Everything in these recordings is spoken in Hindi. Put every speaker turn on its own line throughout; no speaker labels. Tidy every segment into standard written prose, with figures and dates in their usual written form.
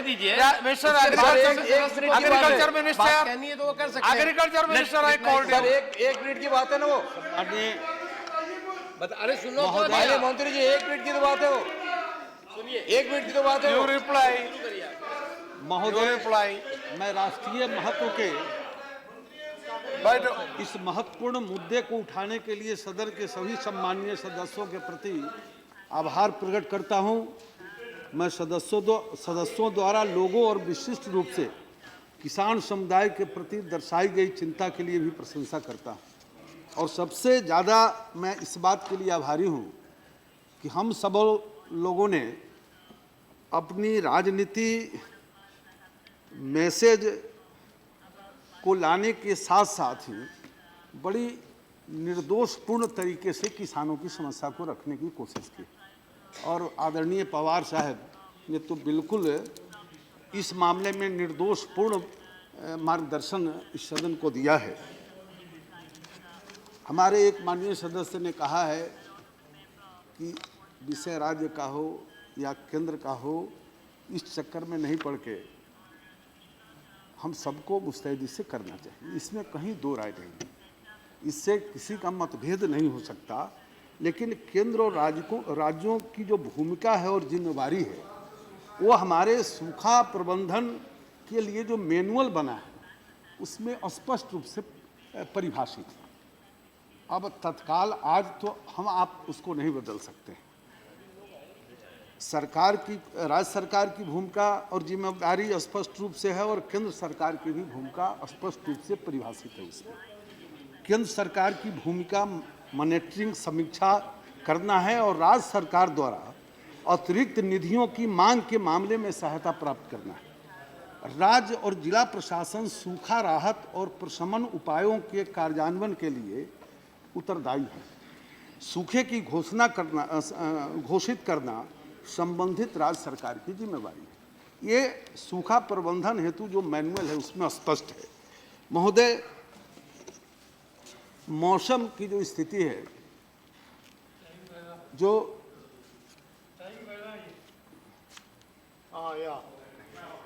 दीजिए।
मिस्टर
एग्रीकल्चर
मिनिस्टर
कहनी है तो वो कर सकते हैं।
Agriculture minister I called
sir, एक मिनट की बात है ना वो।
अरे सुन लो
अरे मंत्री जी, एक मिनट की तो बात है वो।
सुनिए,
1 मिनट की तो बात है
यू
वो।
रिप्लाई
महोदय,
रिप्लाई
मैं राष्ट्रीय महत्व के
बट
इस महत्वपूर्ण मुद्दे को उठाने के लिए सदन के सभी सम्माननीय सदस्यों के प्रति आभार प्रकट करता हूं। मैं सदस्यों द्वारा लोगों और विशिष्ट रूप से किसान समुदाय के प्रति दर्शाई गई चिंता के लिए भी प्रशंसा करता हूं। और सबसे ज़्यादा मैं इस बात के लिए आभारी हूं कि हम सब लोगों ने अपनी राजनीति मैसेज को लाने के साथ साथ ही बड़ी निर्दोषपूर्ण तरीके से किसानों की समस्या को रखने की कोशिश की। और आदरणीय पवार साहब ने तो बिल्कुल इस मामले में निर्दोषपूर्ण मार्गदर्शन इस सदन को दिया है। हमारे एक माननीय सदस्य ने कहा है कि विषय राज्य का हो या केंद्र का हो, इस चक्कर में नहीं पड़ के हम सबको मुस्तैदी से करना चाहिए। इसमें कहीं दो राय नहीं है, इससे किसी का मतभेद नहीं हो सकता। लेकिन केंद्र और राज्यों की जो भूमिका है और जिम्मेवारी है, वो हमारे सूखा प्रबंधन के लिए जो मैनुअल बना है उसमें स्पष्ट रूप से परिभाषित है। अब तत्काल आज तो हम आप उसको नहीं बदल सकते। सरकार की, राज्य सरकार की भूमिका और जिम्मेदारी स्पष्ट रूप से है और केंद्र सरकार की भी भूमिका स्पष्ट रूप से परिभाषित है। इसमें केंद्र सरकार की भूमिका मॉनिटरिंग, समीक्षा करना है और राज्य सरकार द्वारा अतिरिक्त निधियों की मांग के मामले में सहायता प्राप्त करना है। राज्य और जिला प्रशासन सूखा राहत और प्रशमन उपायों के कार्यान्वयन के लिए उत्तरदायी है। सूखे की घोषित करना संबंधित राज्य सरकार की जिम्मेवारी है। ये सूखा प्रबंधन हेतु जो मैनुअल है उसमें स्पष्ट है। महोदय, मौसम की जो स्थिति है, जो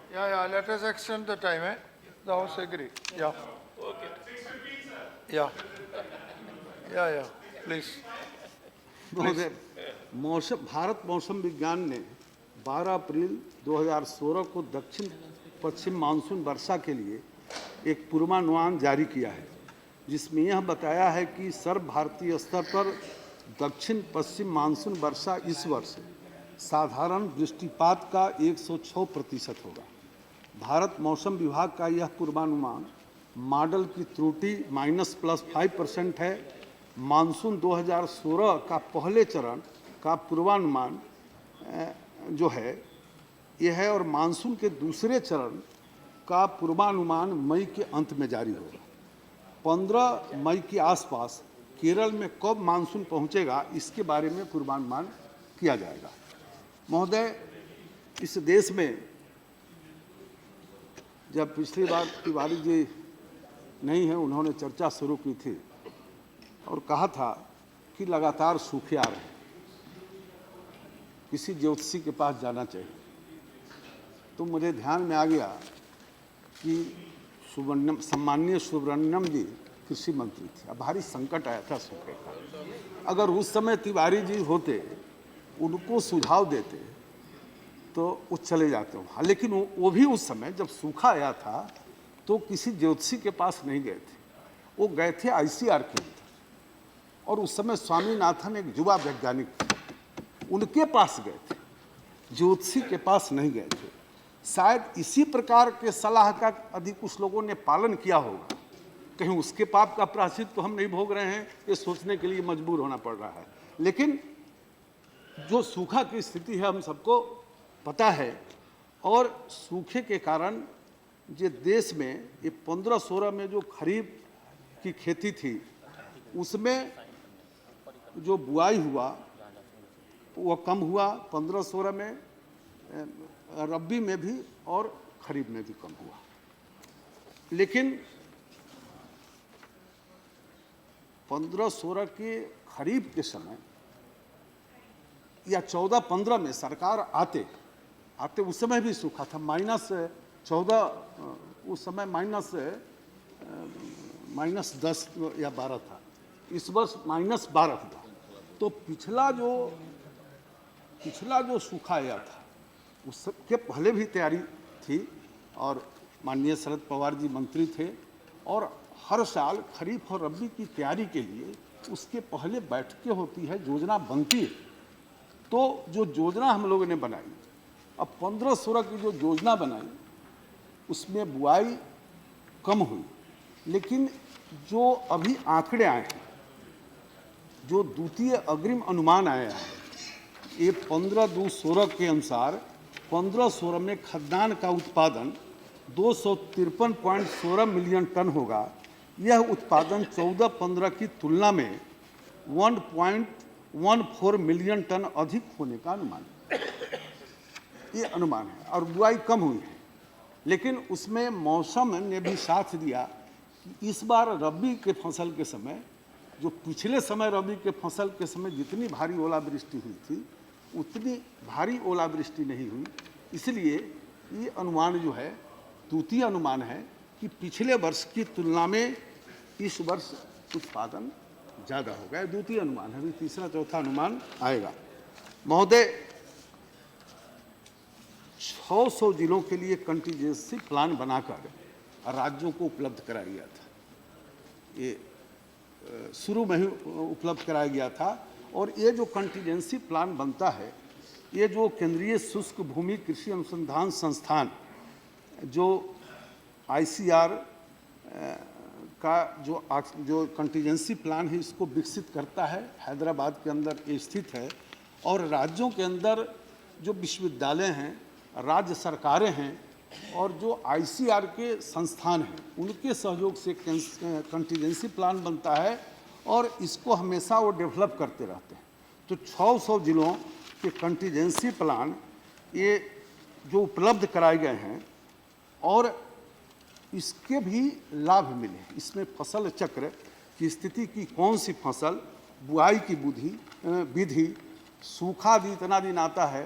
yeah, let us extend the time, eh? The House agree. Yeah.
Okay,
Yeah, please.
महोदय, भारत मौसम विज्ञान ने 12 अप्रैल 2016 को दक्षिण पश्चिम मानसून वर्षा के लिए एक पूर्वानुमान जारी किया है, जिसमें यह बताया है कि सर्व भारतीय स्तर पर दक्षिण पश्चिम मानसून वर्षा इस वर्ष साधारण वृष्टिपात का 106% होगा। भारत मौसम विभाग का यह पूर्वानुमान मॉडल की त्रुटि -+5% है। मानसून 2016 का पहले चरण का पूर्वानुमान जो है यह है और मानसून के दूसरे चरण का पूर्वानुमान मई के अंत में जारी होगा। 15 मई के आसपास केरल में कब मानसून पहुंचेगा, इसके बारे में पूर्वानुमान किया जाएगा। महोदय, इस देश में जब पिछली बार तिवारी जी नहीं है, उन्होंने चर्चा शुरू की थी और कहा था कि लगातार सूखे आ रहे हैं, किसी ज्योतिषी के पास जाना चाहिए। तो मुझे ध्यान में आ गया कि सम्माननीय सुब्रमण्यम जी कृषि मंत्री थे, अब भारी संकट आया था सूखे का। अगर उस समय तिवारी जी होते, उनको सुझाव देते तो वो चले जाते वहाँ। लेकिन वो भी उस समय जब सूखा आया था तो किसी ज्योतिषी के पास नहीं गए थे, वो गए थे ICR केंद्र। और उस समय स्वामीनाथन एक युवा वैज्ञानिक थे, उनके पास गए थे, ज्योतिषी के पास नहीं गए थे। शायद इसी प्रकार के सलाह का यदि कुछ लोगों ने पालन किया होगा, कहीं उसके पाप का प्रायश्चित तो हम नहीं भोग रहे हैं, ये सोचने के लिए मजबूर होना पड़ रहा है। लेकिन जो सूखा की स्थिति है हम सबको पता है, और सूखे के कारण जो देश में ये 15-16 में जो खरीफ की खेती थी उसमें जो बुआई हुआ वो कम हुआ 15-16 में, रबी में भी और खरीफ में भी कम हुआ। लेकिन 15-16 के खरीफ के समय या 14-15 में सरकार आते आते उस समय भी सूखा था, -14, उस समय -10 या 12 था, इस वर्ष -12 था। तो पिछला जो सूखा आया था उसके पहले भी तैयारी थी, और माननीय शरद पवार जी मंत्री थे, और हर साल खरीफ और रबी की तैयारी के लिए उसके पहले बैठकें होती है, योजना बनती है। तो जो योजना हम लोगों ने बनाई, अब 15-16 की जो योजना बनाई उसमें बुआई कम हुई, लेकिन जो अभी आंकड़े आए हैं, जो द्वितीय अग्रिम अनुमान आया है, ये 15/2/16 के अनुसार 15-16 में खाद्यान्न का उत्पादन 253.16 मिलियन टन होगा। यह उत्पादन 14-15 की तुलना में 1.14 मिलियन टन अधिक होने का अनुमान है, ये अनुमान है। और बुआई कम हुई है, लेकिन उसमें मौसम ने भी साथ दिया कि इस बार रबी के फसल के समय, जो पिछले समय रबी के फसल के समय जितनी भारी ओलावृष्टि हुई थी उतनी भारी ओलावृष्टि नहीं हुई। इसलिए ये अनुमान जो है, द्वितीय अनुमान है कि पिछले वर्ष की तुलना में इस वर्ष उत्पादन ज़्यादा होगा। द्वितीय अनुमान है, अभी तीसरा चौथा अनुमान आएगा। महोदय, 600 जिलों के लिए कंटीजेंसी प्लान बनाकर राज्यों को उपलब्ध कराया गया था। ये शुरू में ही उपलब्ध कराया गया था। और ये जो कंटीजेंसी प्लान बनता है, ये जो केंद्रीय शुष्क भूमि कृषि अनुसंधान संस्थान, जो ICR का जो कंटीजेंसी प्लान है, इसको विकसित करता है, हैदराबाद के अंदर ये स्थित है। और राज्यों के अंदर जो विश्वविद्यालय हैं, राज्य सरकारें हैं, और जो ICR के संस्थान हैं, उनके सहयोग से कंटीजेंसी प्लान बनता है, और इसको हमेशा वो डेवलप करते रहते हैं। तो 600 जिलों के कंटीजेंसी प्लान ये जो उपलब्ध कराए गए हैं, और इसके भी लाभ मिले। इसमें फसल चक्र की स्थिति की, कौन सी फसल, बुआई की विधि, सूखा यदि इतना दिन आता है,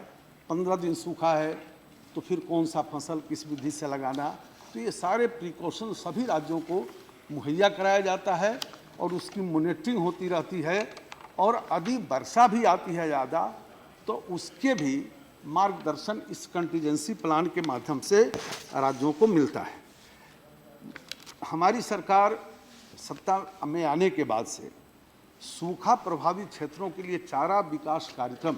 15 दिन सूखा है, तो फिर कौन सा फसल किस विधि से लगाना, तो ये सारे प्रिकॉशन सभी राज्यों को मुहैया कराया जाता है, और उसकी मॉनिटरिंग होती रहती है। और यदि वर्षा भी आती है ज़्यादा, तो उसके भी मार्गदर्शन इस कंटीजेंसी प्लान के माध्यम से राज्यों को मिलता है। हमारी सरकार सत्ता में आने के बाद से सूखा प्रभावित क्षेत्रों के लिए चारा विकास कार्यक्रम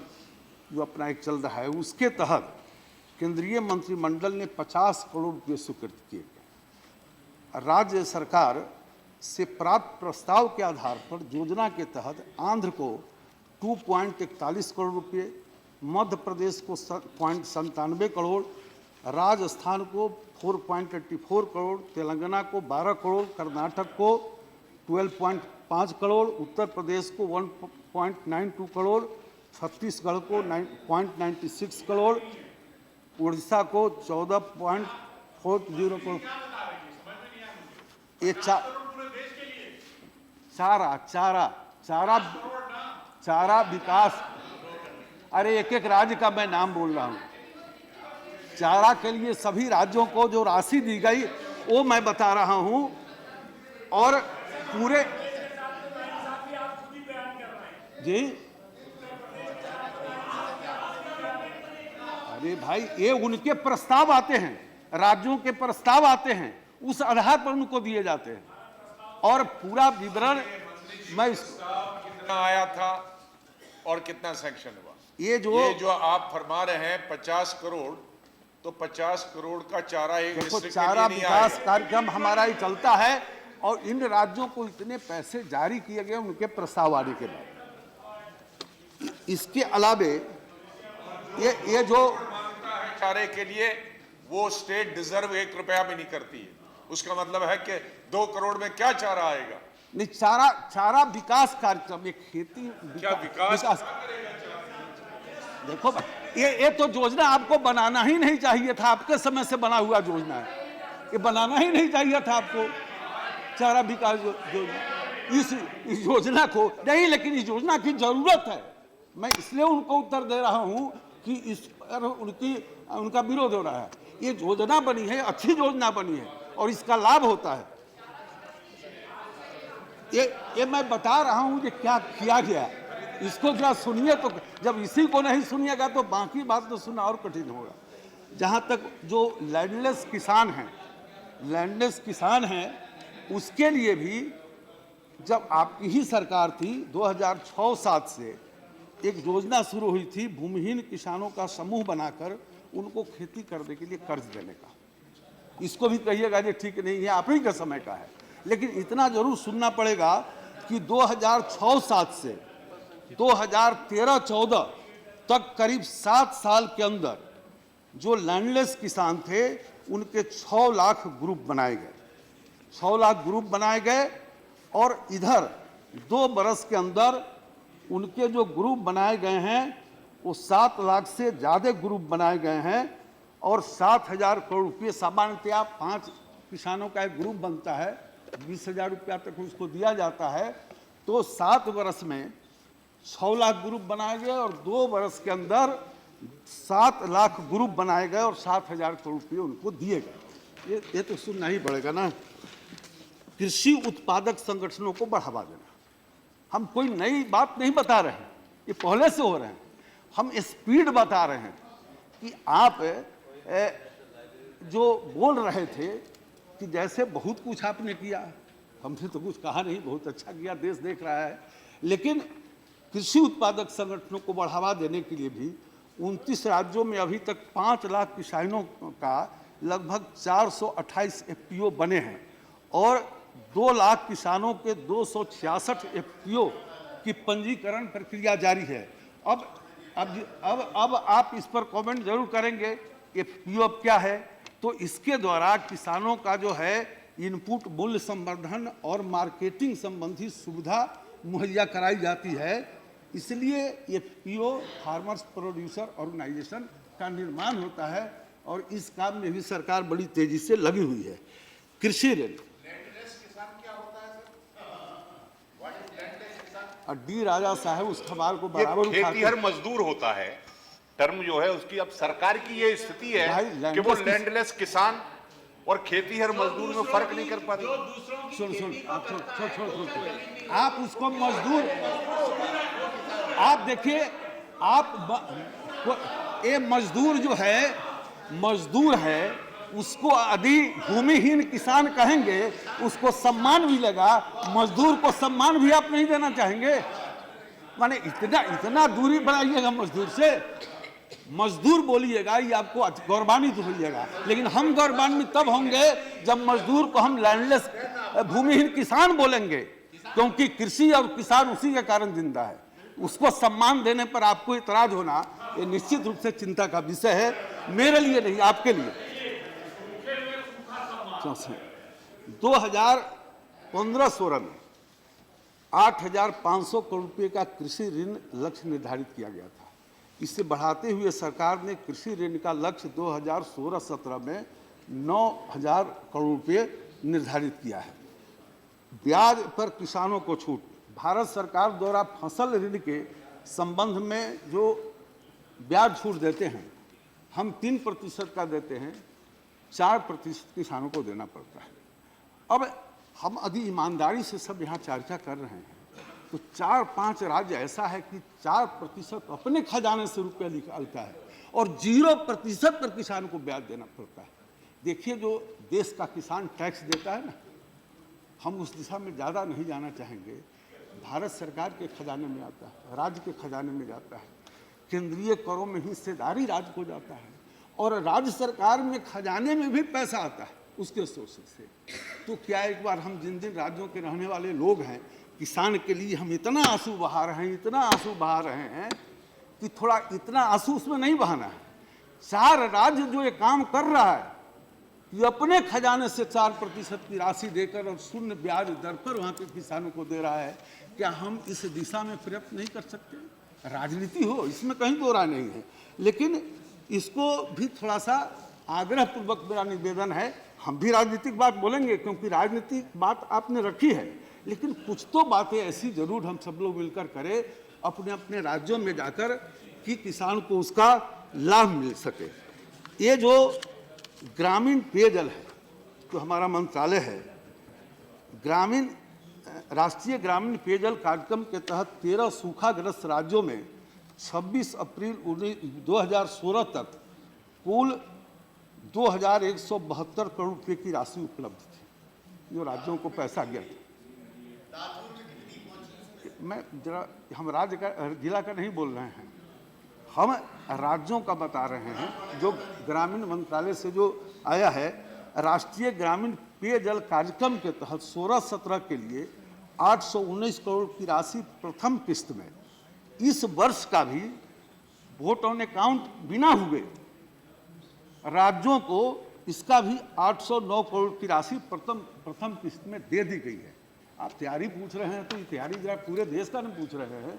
जो अपना एक चल रहा है, उसके तहत केंद्रीय मंत्रिमंडल ने 50 करोड़ रुपये स्वीकृत किए गए। राज्य सरकार से प्राप्त प्रस्ताव के आधार पर योजना के तहत आंध्र को 2.41 करोड़ रुपये, मध्य प्रदेश को 0.97 करोड़, राजस्थान को 4.84 करोड़, तेलंगाना को 12 करोड़, कर्नाटक को 12.5 करोड़, उत्तर प्रदेश को 1.92 करोड़, छत्तीसगढ़ को 0.96 करोड़, उड़ीसा को 14.40 करोड़। ये चारा विकास, अरे एक एक राज्य का मैं नाम बोल रहा हूँ। चारा के लिए सभी राज्यों को जो राशि दी गई वो मैं बता रहा हूँ। और पूरे जी, अरे भाई, ये उनके प्रस्ताव आते हैं, राज्यों के प्रस्ताव आते हैं, उस आधार पर उनको दिए जाते हैं। और पूरा विवरण मैं
कितना आया था और कितना सैंक्शन हुआ, ये जो आप फरमा रहे हैं 50 करोड़, तो 50 करोड़ का चारा एक
देखो, चारा विकास कार्यक्रम हमारा ही चलता है, और इन राज्यों को इतने पैसे जारी किए गए उनके प्रस्ताव आने के बाद। इसके अलावे ये जो
चारे के लिए वो स्टेट डिजर्व 1 रुपया भी नहीं करती है, उसका मतलब है कि 2 करोड़ में क्या चारा आएगा?
नहीं, चारा विकास कार्यक्रम, ये खेती
क्या विकास?
देखो ये तो योजना आपको बनाना ही नहीं चाहिए था, आपके समय से बना हुआ योजना है, ये बनाना ही नहीं चाहिए था आपको चारा विकास योजना। इस योजना को नहीं, लेकिन इस योजना की जरूरत है। मैं इसलिए उनको उत्तर दे रहा हूं कि इस पर उनकी उनका विरोध हो रहा है। ये योजना बनी है, अच्छी योजना बनी है और इसका लाभ होता है। ये मैं बता रहा हूं कि क्या किया गया, इसको जरा सुनिए। तो जब इसी को नहीं सुनिएगा तो बाकी बात तो सुनना और कठिन होगा। जहां तक जो लैंडलेस किसान हैं उसके लिए भी जब आपकी ही सरकार थी 2006-07 से एक योजना शुरू हुई थी भूमिहीन किसानों का समूह बनाकर उनको खेती करने के लिए कर्ज देने का। इसको भी कहिएगा कि ठीक नहीं है, आप ही के समय का है, लेकिन इतना जरूर सुनना पड़ेगा कि 2006-07 से 2013-14 तक करीब 7 साल के अंदर जो लैंडलेस किसान थे उनके 6 लाख ग्रुप बनाए गए। 6 लाख ग्रुप बनाए गए और इधर 2 बरस के अंदर उनके जो ग्रुप बनाए गए हैं वो 7 लाख से ज़्यादा ग्रुप बनाए गए हैं और 7,000 करोड़ रुपये सामान्यतया 5 किसानों का एक ग्रुप बनता है, 20,000 रुपया तक उसको दिया जाता है। तो 7 बरस में 6 लाख ग्रुप बनाए गए और 2 बरस के अंदर 7 लाख ग्रुप बनाए गए और 7,000 करोड़ रुपये उनको दिए गए। ये तो सुनना ही पड़ेगा ना। कृषि उत्पादक संगठनों को बढ़ावा देना, हम कोई नई बात नहीं बता रहे हैं, ये पहले से हो रहे हैं। हम स्पीड बता रहे हैं कि आप जो बोल रहे थे कि जैसे बहुत कुछ आपने किया, हमने तो कुछ कहा नहीं, बहुत अच्छा किया, देश देख रहा है। लेकिन कृषि उत्पादक संगठनों को बढ़ावा देने के लिए भी 29 राज्यों में अभी तक 5 लाख किसानों का लगभग 428 एफपीओ बने हैं और 2 लाख किसानों के 266 एफपीओ की पंजीकरण प्रक्रिया जारी है। अब आप इस पर कमेंट जरूर करेंगे एफपीओ क्या है। तो इसके द्वारा किसानों का जो है इनपुट मूल्य संवर्धन और मार्केटिंग संबंधी सुविधा मुहैया कराई जाती है। इसलिए एफपीओ फार्मर्स प्रोड्यूसर ऑर्गेनाइजेशन का निर्माण होता है और इस काम में भी सरकार बड़ी तेजी से लगी हुई है। कृषि ऋण डी राजा साहब उस सवाल को बराबर
खेतीहर मजदूर होता है, टर्म जो है उसकी। अब सरकार की ये स्थिति है कि वो लैंडलेस किसान और खेतीहर मजदूर में फर्क नहीं कर पाती।
आप उसको मजदूर, आप देखिए, ये मजदूर जो है, मजदूर है, उसको यदि भूमिहीन किसान कहेंगे उसको सम्मान भी लगा, मजदूर को सम्मान भी आप नहीं देना चाहेंगे। माने इतना दूरी बनाइएगा मजदूर से, मजदूर बोलिएगा ये आपको गौरवान्वित होइएगा, लेकिन हम गौरवान्वित तब होंगे जब मजदूर को हम लैंडलेस भूमिहीन किसान बोलेंगे, क्योंकि कृषि और किसान उसी के कारण जिंदा है। उसको सम्मान देने पर आपको इतराज होना ये निश्चित रूप से चिंता का विषय है, मेरे लिए नहीं, आपके लिए। 2015-16 में 8,500 करोड़ रुपए का कृषि ऋण लक्ष्य निर्धारित किया गया था। इसे बढ़ाते हुए सरकार ने कृषि ऋण का लक्ष्य 2016-17 में 9,000 करोड़ रुपए निर्धारित किया है। ब्याज पर किसानों को छूट, भारत सरकार द्वारा फसल ऋण के संबंध में जो ब्याज छूट देते हैं, हम 3% का देते हैं, 4% किसानों को देना पड़ता है। अब हम यदि ईमानदारी से सब यहाँ चर्चा कर रहे हैं तो 4-5 राज्य ऐसा है कि 4% अपने खजाने से रुपया निकालता है और 0% पर किसान को ब्याज देना पड़ता है। देखिए, जो देश का किसान टैक्स देता है ना, हम उस दिशा में ज़्यादा नहीं जाना चाहेंगे। भारत सरकार के खजाने में आता है, राज्य के खजाने में जाता है, केंद्रीय करों में हिस्सेदारी राज्य को जाता है और राज्य सरकार में खजाने में भी पैसा आता है उसके सोर्सेस से। तो क्या एक बार हम जिन जिन राज्यों के रहने वाले लोग हैं, किसान के लिए हम इतना आंसू बहा रहे हैं, इतना आंसू बहा रहे हैं कि थोड़ा इतना आंसू उसमें नहीं बहाना है। 4 राज्य जो ये काम कर रहा है, ये अपने खजाने से 4% की राशि देकर और शून्य ब्याज दर पर वहाँ के किसानों को दे रहा है। क्या हम इस दिशा में प्रयत्न नहीं कर सकते? राजनीति हो, इसमें कहीं दो राय नहीं है, लेकिन इसको भी थोड़ा सा आग्रहपूर्वक मेरा निवेदन है। हम भी राजनीतिक बात बोलेंगे क्योंकि राजनीतिक बात आपने रखी है, लेकिन कुछ तो बातें ऐसी जरूर हम सब लोग मिलकर करें अपने अपने राज्यों में जाकर कि किसान को उसका लाभ मिल सके। ये जो ग्रामीण पेयजल है, जो हमारा मंत्रालय है, राष्ट्रीय ग्रामीण पेयजल कार्यक्रम के तहत 13 सूखाग्रस्त राज्यों में 26 अप्रैल 2016 तक कुल 2172 करोड़ रुपए की राशि उपलब्ध थी, जो राज्यों को पैसा गया था। मैं जरा हम राज्य का जिला का नहीं बोल रहे हैं, हम राज्यों का बता रहे हैं। जो ग्रामीण मंत्रालय से जो आया है, राष्ट्रीय ग्रामीण पेयजल कार्यक्रम के तहत 16-17 के लिए 819 करोड़ की राशि प्रथम किस्त में, इस वर्ष का भी वोट ऑन अकाउंट बिना हुए राज्यों को इसका भी 809 करोड़ की राशि प्रथम किस्त में दे दी गई है। आप तैयारी पूछ रहे हैं तो ये तैयारी जरा पूरे देश का नहीं पूछ रहे हैं।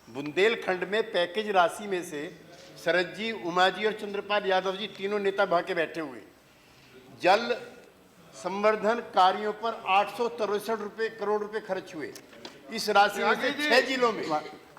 बुंदेलखंड में पैकेज राशि में से शरद जी, उमा जी और चंद्रपाल यादव जी तीनों नेता भागे बैठे हुए। जल संवर्धन कार्यों पर 863 करोड़ रुपए खर्च हुए। इस राशि में से 6 जिलों में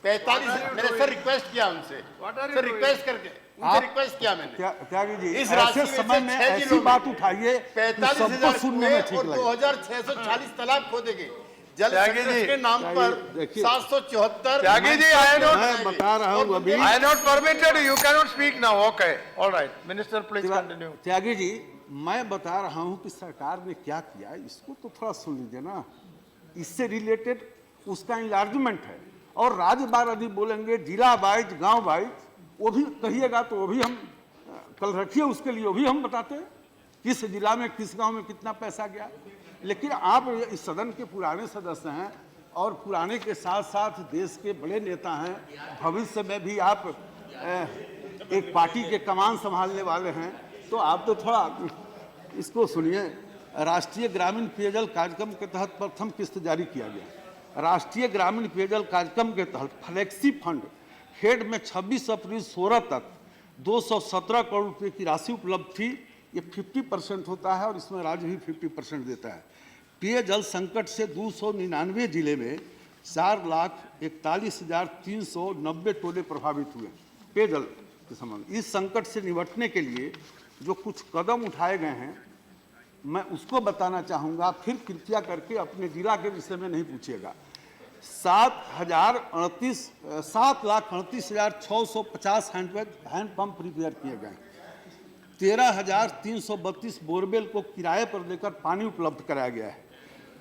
45। मैंने सर रिक्वेस्ट किया उनसे, सर रिक्वेस्ट करके उनसे रिक्वेस्ट किया मैंने।
त्यागी जी,
इस राशि
समय में ऐसी बात उठाइए
45,000
सुनने में ठीक
और
लगे।
2640 तालाब खोदे गए। जल संरक्षण के नाम पर 774।
Tyagi ji, I am not-
मैं बता रहा हूँ अभी।
I am not permitted. You cannot speak now. Okay. All right. Minister, please continue.
Tyagi ji, मैं बता रहा हूँ कि सरकार ने क्या किया, इसको तो थोड़ा सुन लीजिए ना। इससे रिलेटेड उसका इन्लार्जमेंट है, और राज्य बार यदि बोलेंगे, जिला वाइज, गांव वाइज, वो भी कहिएगा तो वो भी हम कल रखिए, उसके लिए वो भी हम बताते हैं किस जिला में किस गांव में कितना पैसा गया। लेकिन आप इस सदन के पुराने सदस्य हैं और पुराने के साथ साथ देश के बड़े नेता हैं, भविष्य में भी आप एक पार्टी के कमान संभालने वाले हैं, तो आप तो थोड़ा इसको सुनिए। राष्ट्रीय ग्रामीण पेयजल कार्यक्रम के तहत प्रथम किस्त जारी किया गया। राष्ट्रीय ग्रामीण पेयजल कार्यक्रम के तहत फ्लेक्सी फंड हेड में 26 अप्रैल 16 तक 217 करोड़ रुपए की राशि उपलब्ध थी। ये 50% होता है और इसमें राज्य भी 50% देता है। पेयजल संकट से 299 जिले में 4,41,390 टोले प्रभावित हुए पेयजल के संबंध। इस संकट से निपटने के लिए जो कुछ कदम उठाए गए हैं, मैं उसको बताना चाहूँगा। फिर कृपया करके अपने जिला के विषय में नहीं पूछिएगा। 7,38,650 हैंडपंप रिपेयर किए गए। 13,332 बोरवेल को किराए पर लेकर पानी उपलब्ध कराया गया है।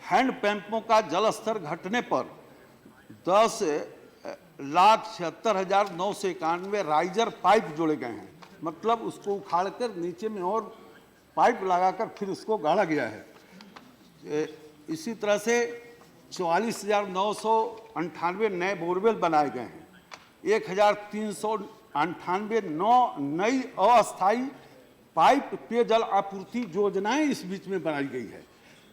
हैंडपंपों का जल स्तर घटने पर 10,76,991 राइजर पाइप जोड़े गए हैं। मतलब उसको उखाड़कर नीचे में और पाइप लगाकर फिर उसको गाड़ा गया है। इसी तरह से 44,998 नए बोरवेल बनाए गए हैं। 1,398 नई अस्थायी पाइप पेयजल आपूर्ति योजनाएं इस बीच में बनाई गई है।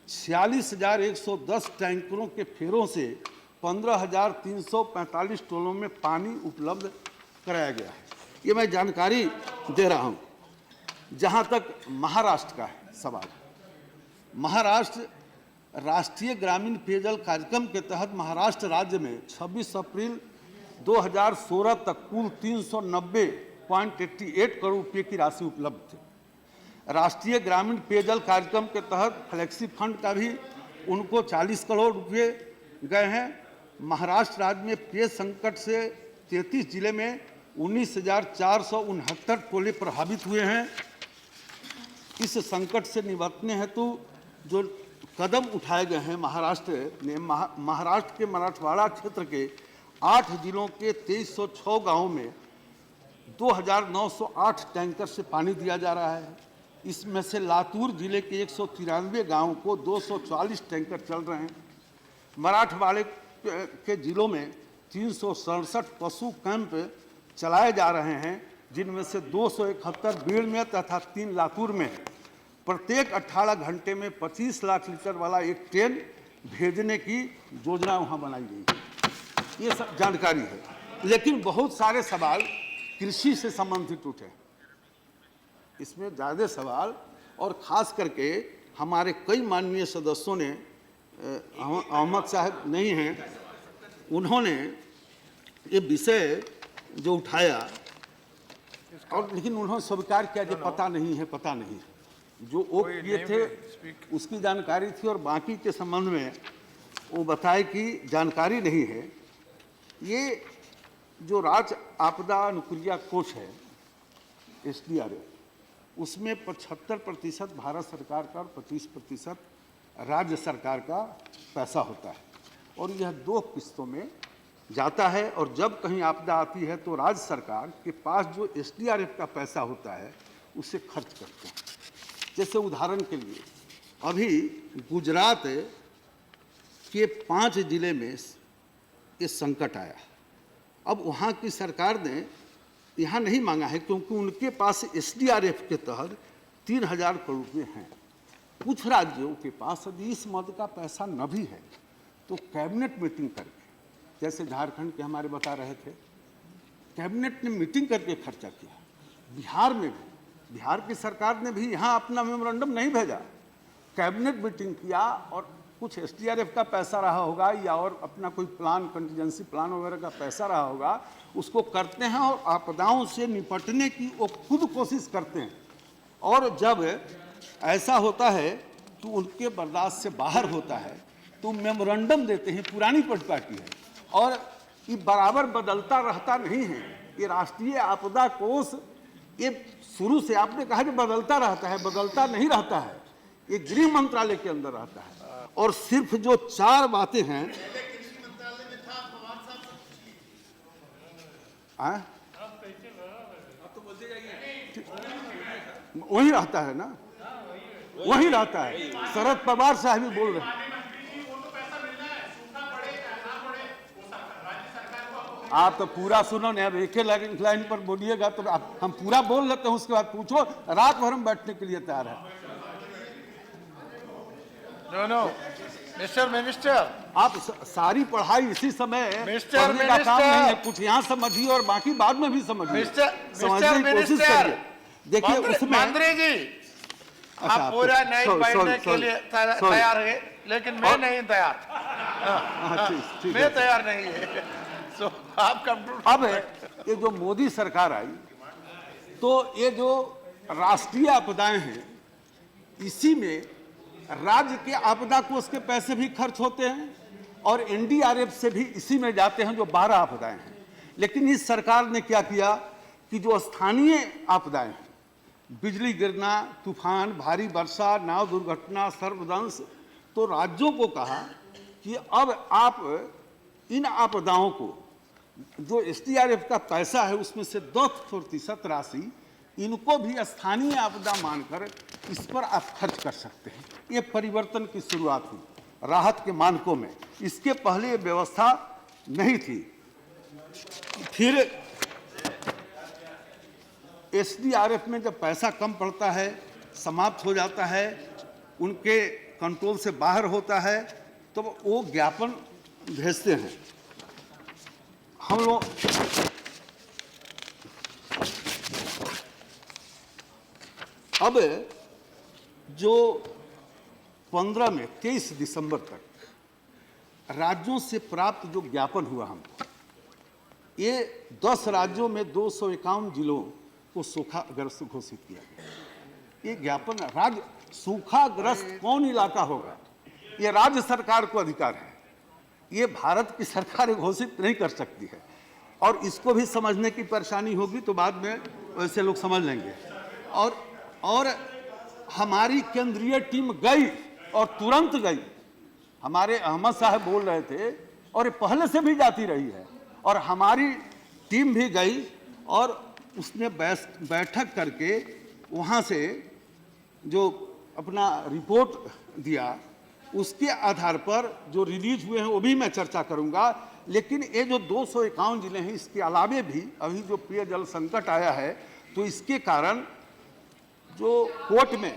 46,110 टैंकरों के फेरों से 15,345 टोलों में पानी उपलब्ध कराया गया है। ये मैं जानकारी दे रहा हूँ। जहाँ तक महाराष्ट्र का है सवाल, महाराष्ट्र राष्ट्रीय ग्रामीण पेयजल कार्यक्रम के तहत महाराष्ट्र राज्य में 26 अप्रैल 2016 तक कुल 390.88 करोड़ रुपये की राशि उपलब्ध थी। राष्ट्रीय ग्रामीण पेयजल कार्यक्रम के तहत फ्लेक्सी फंड का भी उनको 40 करोड़ रुपये गए हैं। महाराष्ट्र राज्य में पेय संकट से 33 जिले में 19,469 टोले प्रभावित हुए हैं। इस संकट से निपटने हेतु जो कदम उठाए गए हैं, महाराष्ट्र के मराठवाड़ा क्षेत्र के 8 जिलों के 2306 गांवों में 2,908 टैंकर से पानी दिया जा रहा है। इसमें से लातूर जिले के 193 गांवों को 240 टैंकर चल रहे हैं। मराठवाड़े के जिलों में 367 पशु कैंप चलाए जा रहे हैं, जिनमें से 271 बीड़ में तथा 3 लातूर में है। प्रत्येक 18 घंटे में 25 लाख लीटर वाला एक ट्रेन भेजने की योजना वहाँ बनाई गई है। ये सब जानकारी है। लेकिन बहुत सारे सवाल कृषि से संबंधित उठे, इसमें ज़्यादा सवाल, और ख़ास करके हमारे कई माननीय सदस्यों ने, अहमद साहब नहीं हैं, उन्होंने ये विषय जो उठाया और लेकिन उन्होंने स्वीकार किया कि पता नहीं है, पता नहीं। जो वो किए थे उसकी जानकारी थी और बाकी के संबंध में वो बताए कि जानकारी नहीं है। ये जो राज्य आपदा अनुक्रिया कोष है SDRF, उसमें 75% भारत सरकार का और 25% राज्य सरकार का पैसा होता है और यह 2 किस्तों में जाता है। और जब कहीं आपदा आती है तो राज्य सरकार के पास जो SDRF का पैसा होता है उसे खर्च करते हैं। जैसे उदाहरण के लिए अभी गुजरात के 5 जिले में ये संकट आया। अब वहाँ की सरकार ने यहाँ नहीं मांगा है क्योंकि उनके पास SDRF के तहत 3000 करोड़ रुपये हैं। कुछ राज्यों के पास यदि इस मद का पैसा न भी है तो कैबिनेट मीटिंग करके, जैसे झारखंड के हमारे बता रहे थे, कैबिनेट ने मीटिंग करके खर्चा किया। बिहार में भी, बिहार की सरकार ने भी यहाँ अपना मेमोरेंडम नहीं भेजा, कैबिनेट मीटिंग किया और कुछ SDRF का पैसा रहा होगा या और अपना कोई प्लान, कंटीजेंसी प्लान वगैरह का पैसा रहा होगा, उसको करते हैं और आपदाओं से निपटने की वो खुद कोशिश करते हैं। और जब ऐसा होता है कि उनके बर्दाश्त से बाहर होता है तो मेमोरेंडम देते हैं। पुरानी पार्टी है और ये बराबर बदलता रहता नहीं है। ये राष्ट्रीय आपदा कोष ये शुरू से आपने कहा कि बदलता रहता है, बदलता नहीं रहता है। ये गृह मंत्रालय के अंदर रहता है और सिर्फ जो 4 बातें हैं वही रहता है ना, वही रहता है। शरद पवार साहब भी बोल रहे हैं। आप तो पूरा सुनो ना, अब एक लाइन पर बोलिएगा तो आप, हम पूरा बोल लेते हैं, उसके बाद पूछो। रात भर हम बैठने के लिए तैयार है।
No, Mr. Minister.
आप सारी पढ़ाई इसी समय
Mr.
पढ़ने का काम नहीं है।
Minister.
कुछ यहाँ समझिए और बाकी बाद में भी समझिए। समझने
Mr.
की कोशिश
Minister.
करिए। देखिए उसमें
मंत्री जी,
अच्छा,
आप पूरा नहीं
sorry,
बैठने
sorry,
के लिए
sorry.
तैयार है, लेकिन मैं नहीं तैयार।
ठीक
मैं
है।
तैयार नहीं है। So, आप कंप्यूटर
अब ये जो मोदी सरकार आई तो ये जो राष्ट्रीय आपदाएं हैं इसी में राज्य के आपदा कोष के पैसे भी खर्च होते हैं और NDRF से भी इसी में जाते हैं जो 12 आपदाएं हैं। लेकिन इस सरकार ने क्या किया कि जो स्थानीय आपदाएं हैं, बिजली गिरना, तूफान, भारी वर्षा, नाव दुर्घटना, सर्पदंश, तो राज्यों को कहा कि अब आप इन आपदाओं को जो SDRF का पैसा है उसमें से 10% राशि इनको भी स्थानीय आपदा मानकर इस पर आप खर्च कर सकते हैं। ये परिवर्तन की शुरुआत हुई राहत के मानकों में। इसके पहले ये व्यवस्था नहीं थी। फिर SDRF में जब पैसा कम पड़ता है, समाप्त हो जाता है, उनके कंट्रोल से बाहर होता है, तो वो ज्ञापन भेजते हैं। हम लोग अब जो 15 में 23 दिसंबर तक राज्यों से प्राप्त जो ज्ञापन हुआ हमको, ये 10 राज्यों में 251 जिलों को सूखाग्रस्त घोषित किया गया। ये ज्ञापन राज्य सूखाग्रस्त कौन इलाका होगा, ये राज्य सरकार को अधिकार है। ये भारत की सरकार घोषित नहीं कर सकती है और इसको भी समझने की परेशानी होगी तो बाद में वैसे लोग समझ लेंगे। और हमारी केंद्रीय टीम गई और तुरंत गई। हमारे अहमद साहब बोल रहे थे और ये पहले से भी जाती रही है और हमारी टीम भी गई और उसने बैठक करके वहाँ से जो अपना रिपोर्ट दिया उसके आधार पर जो रिलीज हुए हैं वो भी मैं चर्चा करूंगा। लेकिन ये जो 251 जिले हैं इसके अलावे भी अभी जो पेयजल संकट आया है तो इसके कारण जो कोर्ट में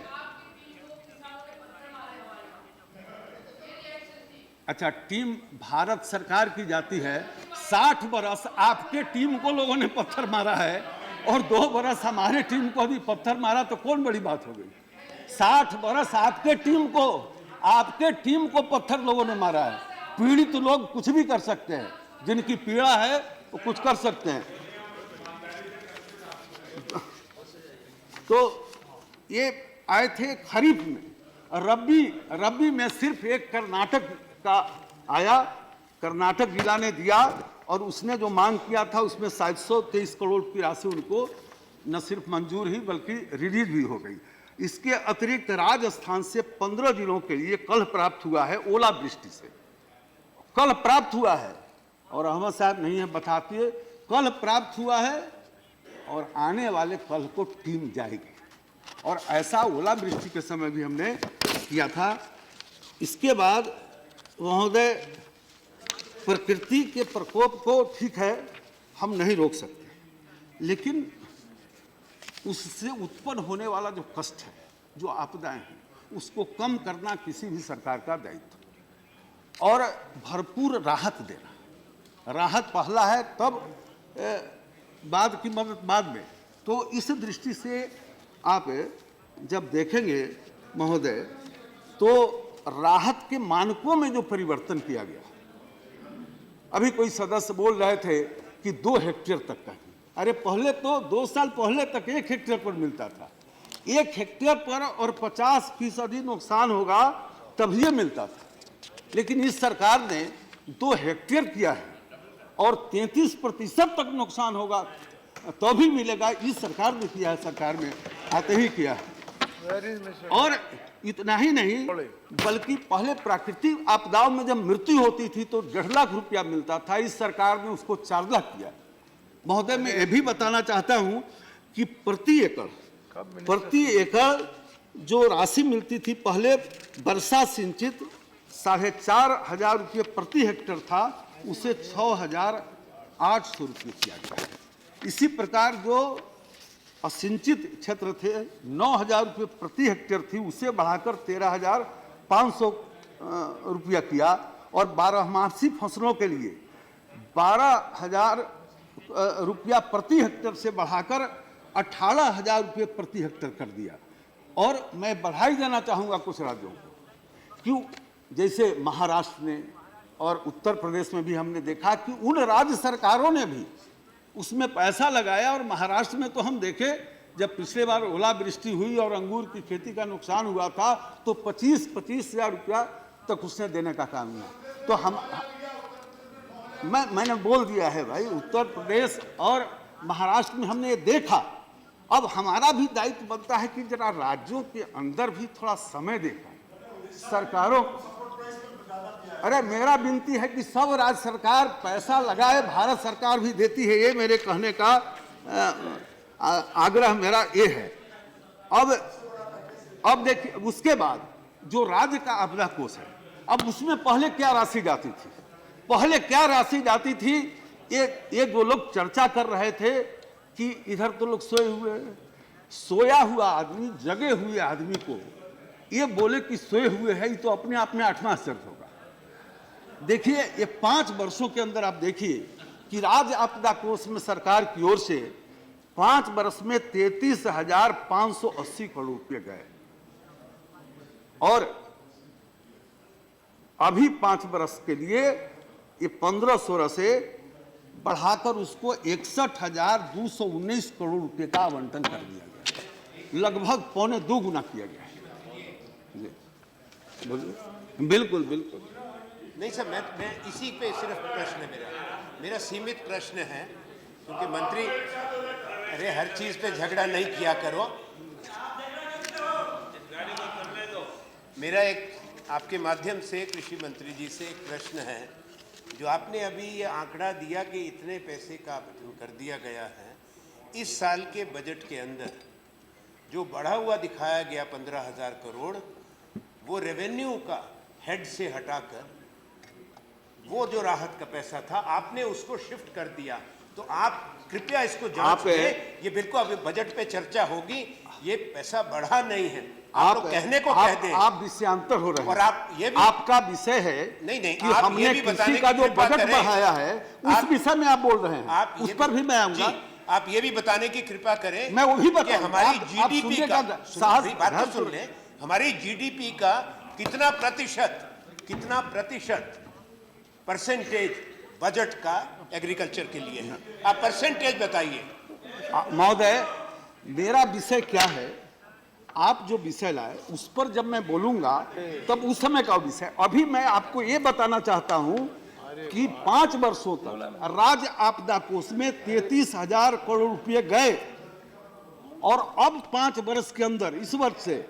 अच्छा टीम भारत सरकार की जाती है। 60 बरस आपके टीम को लोगों ने पत्थर मारा है और 2 बरस हमारे टीम को भी पत्थर मारा तो कौन बड़ी बात हो गई। 60 बरस आपके टीम को पत्थर लोगों ने मारा है। पीड़ित लोग कुछ भी कर सकते हैं, जिनकी पीड़ा है वो कुछ कर सकते हैं। तो ये आए थे खरीफ में। रबी में सिर्फ एक कर्नाटक का आया, कर्नाटक जिला ने दिया और उसने जो मांग किया था उसमें 723 करोड़ की राशि उनको न सिर्फ मंजूर ही बल्कि रिलीज भी हो गई। इसके अतिरिक्त राजस्थान से 15 जिलों के लिए कल प्राप्त हुआ है, ओलावृष्टि से कल प्राप्त हुआ है, और अहमद साहब नहीं है बताती है, कल प्राप्त हुआ है और आने वाले कल को टीम जाएगी। और ऐसा ओलावृष्टि के समय भी हमने किया था। इसके बाद महोदय, प्रकृति के प्रकोप को ठीक है हम नहीं रोक सकते, लेकिन उससे उत्पन्न होने वाला जो कष्ट है, जो आपदाएं हैं, उसको कम करना किसी भी सरकार का दायित्व, और भरपूर राहत देना। राहत पहला है, तब बाद की मदद बाद में। तो इस दृष्टि से आप जब देखेंगे महोदय, तो राहत के मानकों में जो परिवर्तन किया गया, अभी कोई सदस्य बोल रहे थे कि 2 हेक्टेयर तक का, अरे पहले तो 2 साल पहले तक 1 हेक्टेयर पर मिलता था। 1 हेक्टेयर पर और 50% नुकसान होगा तभी ये मिलता था, लेकिन इस सरकार ने 2 हेक्टेयर किया है और 33% तक नुकसान होगा तो भी मिलेगा। इस सरकार ने किया है, सरकार में आते ही किया है। और इतना ही नहीं, बल्कि पहले प्राकृतिक आपदाओं में जब मृत्यु होती थी तो 1.5 लाख रुपया मिलता था, इस सरकार ने उसको 4 लाख किया। महोदय, मैं ये भी बताना चाहता हूं कि प्रति एकड़ जो राशि मिलती थी, पहले वर्षा सिंचित 4,500 रुपये प्रति हेक्टेयर था, उसे 6,800 रुपये किया गया है। इसी प्रकार जो असिंचित क्षेत्र थे, 9,000 रुपये प्रति हेक्टेयर थी, उसे बढ़ाकर 13,500 रुपया किया, और 12मासी फसलों के लिए 12,000 रुपया प्रति हेक्टेयर से बढ़ाकर 18,000 रुपये प्रति हेक्टेयर कर दिया। और मैं बधाई देना चाहूँगा कुछ राज्यों को, क्यों, जैसे महाराष्ट्र ने और उत्तर प्रदेश में भी हमने देखा कि उन राज्य सरकारों ने भी उसमें पैसा लगाया। और महाराष्ट्र में तो हम देखे, जब पिछले बार ओलावृष्टि हुई और अंगूर की खेती का नुकसान हुआ था, तो 25 हजार रुपया तक उसने देने का काम किया। तो मैंने बोल दिया है भाई, उत्तर प्रदेश और महाराष्ट्र में हमने ये देखा। अब हमारा भी दायित्व बनता है कि जरा राज्यों के अंदर भी थोड़ा समय देकर सरकारों, अरे मेरा विनती है कि सब राज्य सरकार पैसा लगाए, भारत सरकार भी देती है, ये मेरे कहने का आग्रह मेरा ये है। अब देखिए, उसके बाद जो राज्य का आपदा कोष है, अब उसमें पहले क्या राशि जाती थी, ये जो लोग चर्चा कर रहे थे कि इधर तो लोग सोए हुए हैं, सोया हुआ आदमी जगे हुए आदमी को ये बोले कि सोए हुए है, ये तो अपने आप में 8वां आश्चर्य होगा। देखिए, ये 5 वर्षों के अंदर आप देखिए कि राज्य आपदा कोष में सरकार की ओर से 5 वर्ष में 33,580 करोड़ रुपये गए, और अभी 5 वर्ष के लिए ये 1516 से बढ़ाकर उसको 61,219 करोड़ रुपए का आवंटन कर दिया गया, लगभग 1.25 गुना किया गया है। बिल्कुल बिल्कुल।
नहीं सर, मैं इसी पे सिर्फ प्रश्न है मेरा सीमित प्रश्न है, क्योंकि मंत्री, अरे हर चीज पे झगड़ा नहीं किया करो। मेरा एक आपके माध्यम से कृषि मंत्री जी से एक प्रश्न है, जो आपने अभी ये आंकड़ा दिया कि इतने पैसे का आवंटन कर दिया गया है, इस साल के बजट के अंदर जो बढ़ा हुआ दिखाया गया 15,000 करोड़, वो रेवेन्यू का हेड से हटाकर वो जो राहत का पैसा था आपने उसको शिफ्ट कर दिया। तो आप कृपया इसको जांच करें, ये बिल्कुल अभी बजट पे चर्चा होगी, ये पैसा बढ़ा नहीं है। आप लोग कहने को कह दें,
आप विषयांतर हो रहे हैं।
और आप ये भी,
आपका विषय है
नहीं
कि हमने कृषि का जो बजट बढ़ाया है उस विषय में आप बोल रहे हैं, उस पर भी मैं आऊंगा।
आप ये भी बताने की कृपा करें,
मैं वो भी
कि हमारी जीडीपी का, बात तो सुन ले, हमारी जीडीपी का कितना प्रतिशत परसेंटेज बजट का एग्रीकल्चर के लिए है, आप परसेंटेज बताइए।
महोदय, मेरा विषय क्या है, आप जो विषय लाए उस पर जब मैं बोलूंगा तब उस समय का विषय। अभी मैं आपको ये बताना चाहता हूं कि 5 वर्षों तक राज्य आपदा कोष में 33,000 करोड़ रुपए गए और अब 5 वर्ष के अंदर इस वर्ष से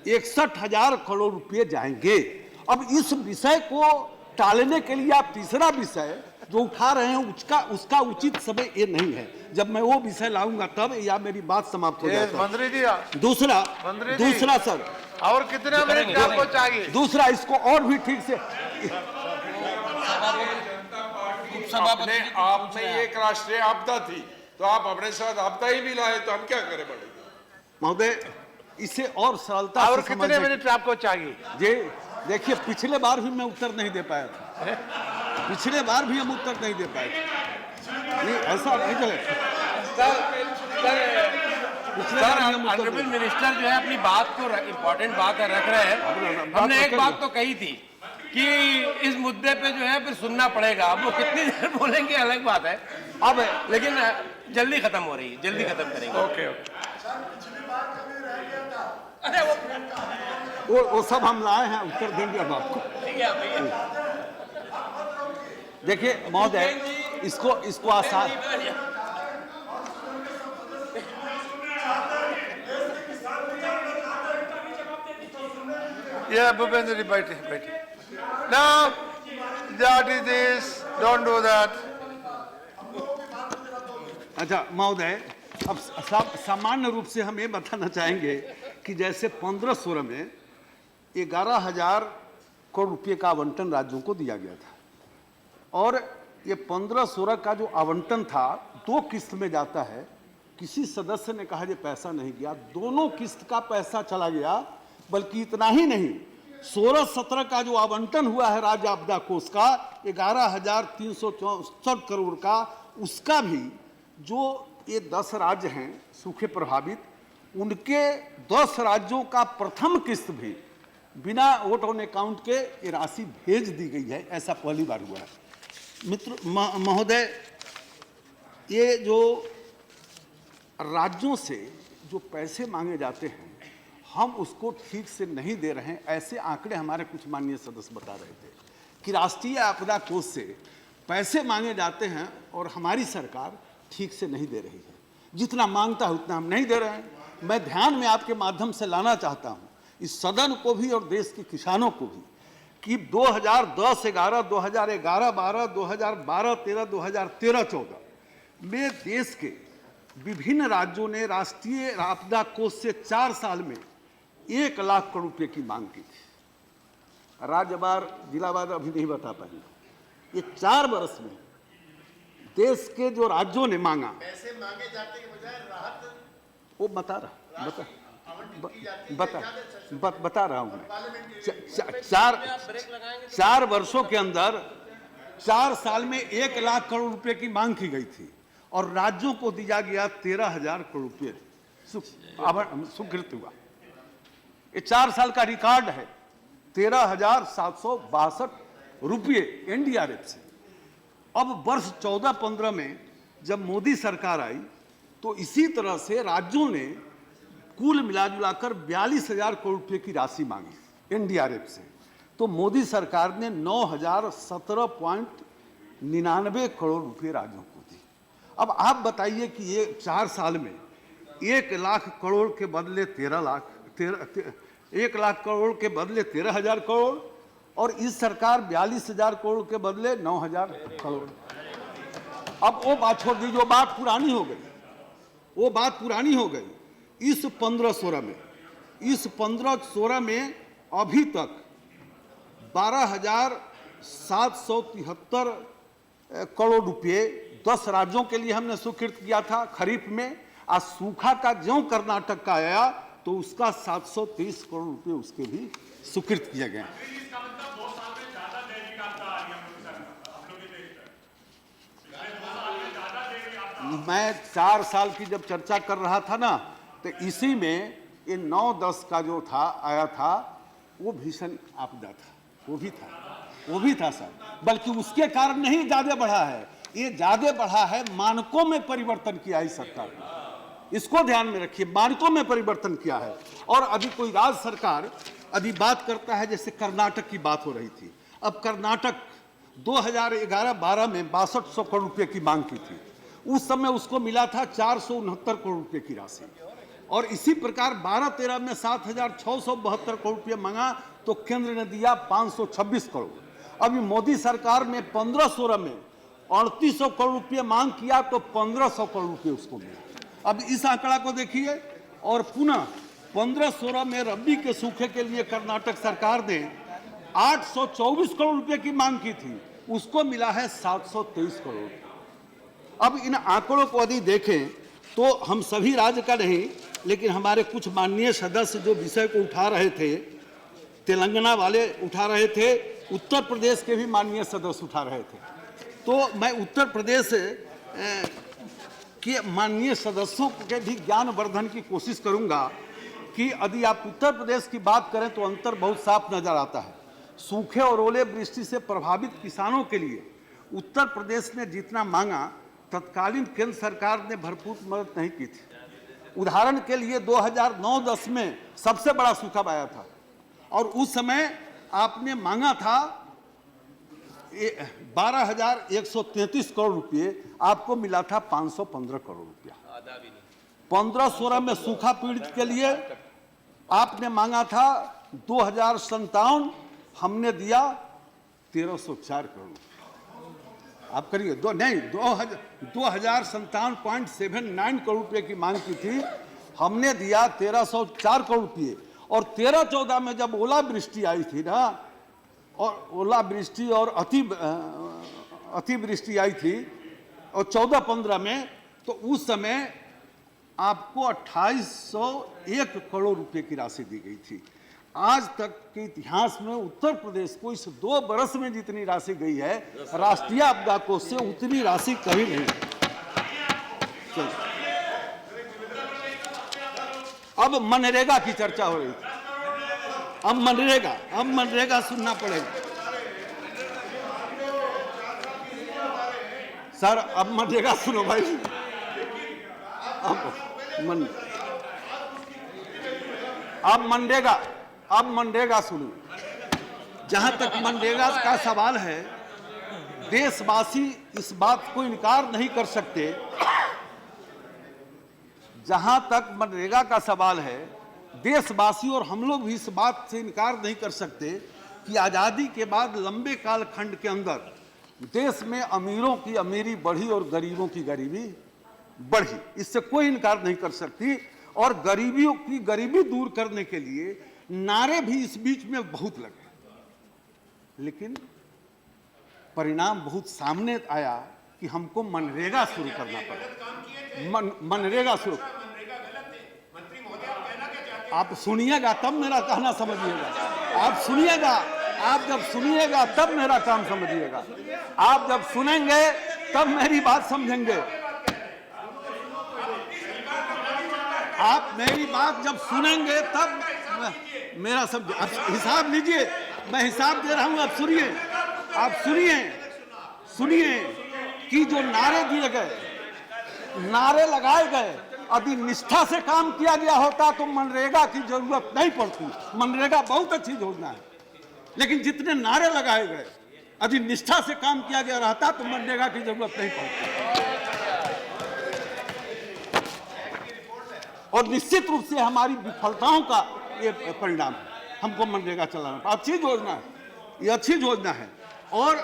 61,000 करोड़ रुपए जाएंगे। अब इस विषय को टालने के लिए आप तीसरा विषय जो उठा रहे हैं उसका उचित समय ये नहीं है। जब मैं वो विषय लाऊंगा तब या मेरी बात समाप्त हो जाएगी।
मंत्री जी,
दूसरा सर,
और कितने मिनट आपको चाहिए?
दूसरा इसको और भी ठीक से
आप में एक राष्ट्रीय आपदा थी तो आप अपने साथ आपदा ही भी लाए, तो हम क्या करें बड़े
महोदय, इसे और सरलता
और
से
कितने
समझने-
मिनट आपको चाहिए?
जी देखिए, पिछले बार भी मैं उत्तर नहीं दे पाया था, पिछले बार भी हम उत्तर नहीं दे पाए थे। नहीं, ऐसा नहीं चले। पिछले बार भी हम उत्तर
ऑनरेबल
नहीं-
मिनिस्टर जो है अपनी बात को इम्पोर्टेंट बात रख रहे हैं। हमने एक बात तो कही थी कि इस मुद्दे पे जो है फिर सुनना पड़ेगा। अब वो कितनी देर बोलेंगे अलग बात है,
अब
लेकिन जल्दी खत्म हो रही है, जल्दी खत्म करेंगे।
ओके
अरे
वो सब हम लाए हैं, उत्तर देंगे अब आपको। देखिए महोदय, इसको आसान,
Yeah, Bhupendra ji, बैठिए। Now, that is this, don't do that.
अच्छा महोदय, अब सामान्य रूप से हम ये बताना चाहेंगे कि जैसे 15-16 में 11,000 करोड़ रुपए का आवंटन राज्यों को दिया गया था और ये 15-16 का जो आवंटन था 2 किस्त में जाता है। किसी सदस्य ने कहा ये पैसा नहीं गया, दोनों किस्त का पैसा चला गया। बल्कि इतना ही नहीं, 16-17 का जो आवंटन हुआ है राज्य आपदा कोष का 11,364 करोड़ का, उसका भी जो ये 10 राज्य हैं सूखे प्रभावित, उनके 10 राज्यों का प्रथम किस्त भी बिना वोट ऑन अकाउंट के ये राशि भेज दी गई है। ऐसा पहली बार हुआ है। मित्र महोदय, ये जो राज्यों से जो पैसे मांगे जाते हैं हम उसको ठीक से नहीं दे रहे हैं, ऐसे आंकड़े हमारे कुछ माननीय सदस्य बता रहे थे कि राष्ट्रीय आपदा कोष से पैसे मांगे जाते हैं और हमारी सरकार ठीक से नहीं दे रही है। जितना मांगता है उतना हम नहीं दे रहे हैं। मैं ध्यान में आपके माध्यम से लाना चाहता हूं इस सदन को भी और देश के किसानों को भी कि 2010-11, 2011-12, 2012-13, 2013-14 में देश के विभिन्न राज्यों ने राष्ट्रीय आपदा कोष से 4 साल में 1 लाख करोड़ रुपए की मांग की थी। राज्यवार जिलावार अभी नहीं बता पाएंगे। ये 4 वर्ष में देश के जो राज्यों ने मांगा,
पैसे मांगे जाते के बजाय राहत
वो बता रहा हूं मैं। 4 वर्षों के अंदर 4 साल में 1 लाख करोड़ रुपए की मांग की गई थी और राज्यों को दिया गया 13,000 करोड़ रुपए स्वीकृत हुआ। ये 4 साल का रिकॉर्ड है, 13,762 रुपये एनडीआरएफ से। अब वर्ष 14-15 में जब मोदी सरकार आई तो इसी तरह से राज्यों ने कुल मिलाजुलाकर 42,000 करोड़ रुपए की राशि मांगी एनडीआरएफ से। तो मोदी सरकार ने 9,017.99 करोड़ रुपए राज्यों को दी। अब आप बताइए कि ये 4 साल में 1 लाख करोड़ के बदले 1 लाख करोड़ के बदले 13,000 करोड़ और इस सरकार 42,000 करोड़ के बदले 9,000 करोड़। अब वो बात छोड़ दीजिए, वो बात पुरानी हो गई, वो बात पुरानी हो गई। इस 15-16 में अभी तक 12,773 करोड़ रुपए 10 राज्यों के लिए हमने स्वीकृत किया था खरीफ में। आज सूखा का ज्यों कर्नाटक का आया तो उसका 723 करोड़ रुपए उसके भी स्वीकृत किए गए। मैं 4 साल की जब चर्चा कर रहा था ना तो इसी में ये 9-10 का जो था आया था वो भीषण आपदा था, वो भी था सर। बल्कि उसके कारण नहीं ज्यादा बढ़ा है, ये ज्यादा बढ़ा है मानकों में परिवर्तन किया इस सरकार ने। इसको ध्यान में रखिए, मानकों में परिवर्तन किया है। और अभी कोई राज्य सरकार अभी बात करता है, जैसे कर्नाटक की बात हो रही थी। अब कर्नाटक 2011-12 में 6200 करोड़ रुपए की मांग की थी, उस समय उसको मिला था 469 करोड़ रुपए की राशि। और इसी प्रकार 12-13 में 7672 करोड़ रुपए मांगा तो केंद्र ने दिया 526 करोड़। अभी मोदी सरकार में 15-16 में 3800 करोड़ रुपए मांग किया तो 1500 करोड़ रुपए उसको मिला। अब इस आंकड़ा को देखिए। और पुनः 15-16 में रबी के सूखे के लिए कर्नाटक सरकार ने 824 करोड़ रुपए की मांग की थी, उसको मिला है 723 करोड़। अब इन आंकड़ों को यदि देखें तो हम सभी राज्य का नहीं, लेकिन हमारे कुछ माननीय सदस्य जो विषय को उठा रहे थे, तेलंगाना वाले उठा रहे थे, उत्तर प्रदेश के भी माननीय सदस्य उठा रहे थे। तो मैं उत्तर प्रदेश के माननीय सदस्यों के भी ज्ञानवर्धन की कोशिश करूंगा कि यदि आप उत्तर प्रदेश की बात करें तो अंतर बहुत साफ नजर आता है। सूखे और ओले वृष्टि से प्रभावित किसानों के लिए उत्तर प्रदेश ने जितना मांगा, तत्कालीन केंद्र सरकार ने भरपूर मदद नहीं की थी। उदाहरण के लिए 2009-10 में सबसे बड़ा सूखा आया था और उस समय आपने मांगा था 12,133 करोड़ रुपए, आपको मिला था 515 करोड़ रुपया। 15-16 में सूखा पीड़ित के लिए आपने मांगा था 2057, हमने दिया 1304 करोड़ रुपया। आप करिए 2057.79 करोड़ रुपए की मांग की थी, हमने दिया 1304 करोड़ रुपये। और 13-14 में जब ओलावृष्टि आई थी ना, और ओलावृष्टि और अतिवृष्टि आई थी, और 14-15 में, तो उस समय आपको 2801 करोड़ रुपए की राशि दी गई थी। आज तक के इतिहास में उत्तर प्रदेश को इस 2 बरस में जितनी राशि गई है राष्ट्रीय आपदा कोष से, उतनी राशि कभी नहीं। अब मनरेगा की चर्चा हो रही थी। अब मनरेगा सुनना पड़ेगा सर। अब मनरेगा सुनो भाई। अब मनरेगा सुनो। जहां तक मनरेगा का सवाल है, देशवासी इस बात को इनकार नहीं कर सकते। जहां तक मनरेगा का सवाल है, देशवासी और हम लोग भी इस बात से इनकार नहीं कर सकते कि आज़ादी के बाद लंबे कालखंड के अंदर देश में अमीरों की अमीरी बढ़ी और गरीबों की गरीबी बढ़ी, इससे कोई इनकार नहीं कर सकती। और गरीबियों की गरीबी दूर करने के लिए नारे भी इस बीच में बहुत लगे, लेकिन परिणाम बहुत सामने आया कि हमको मनरेगा शुरू करना पड़ा। मनरेगा शुरू, आप सुनिएगा तब मेरा कहना समझिएगा। आप सुनिएगा, आप जब सुनिएगा तब मेरा काम समझिएगा। आप जब सुनेंगे तब मेरी बात समझेंगे। आप मेरी बात जब सुनेंगे तब मेरा सब हिसाब लीजिए। मैं हिसाब दे रहा हूं, आप सुनिए। आप सुनिए कि जो नारे दिए गए, नारे लगाए गए, यदि निष्ठा से काम किया गया होता तो मनरेगा की जरूरत नहीं पड़ती। मनरेगा बहुत अच्छी योजना है, लेकिन जितने नारे लगाए गए, यदि निष्ठा से काम किया गया रहता तो मनरेगा की जरूरत नहीं पड़ती। और निश्चित रूप से हमारी विफलताओं का ये परिणाम है। हमको मनरेगा चलाना अच्छी योजना है, ये अच्छी योजना है। और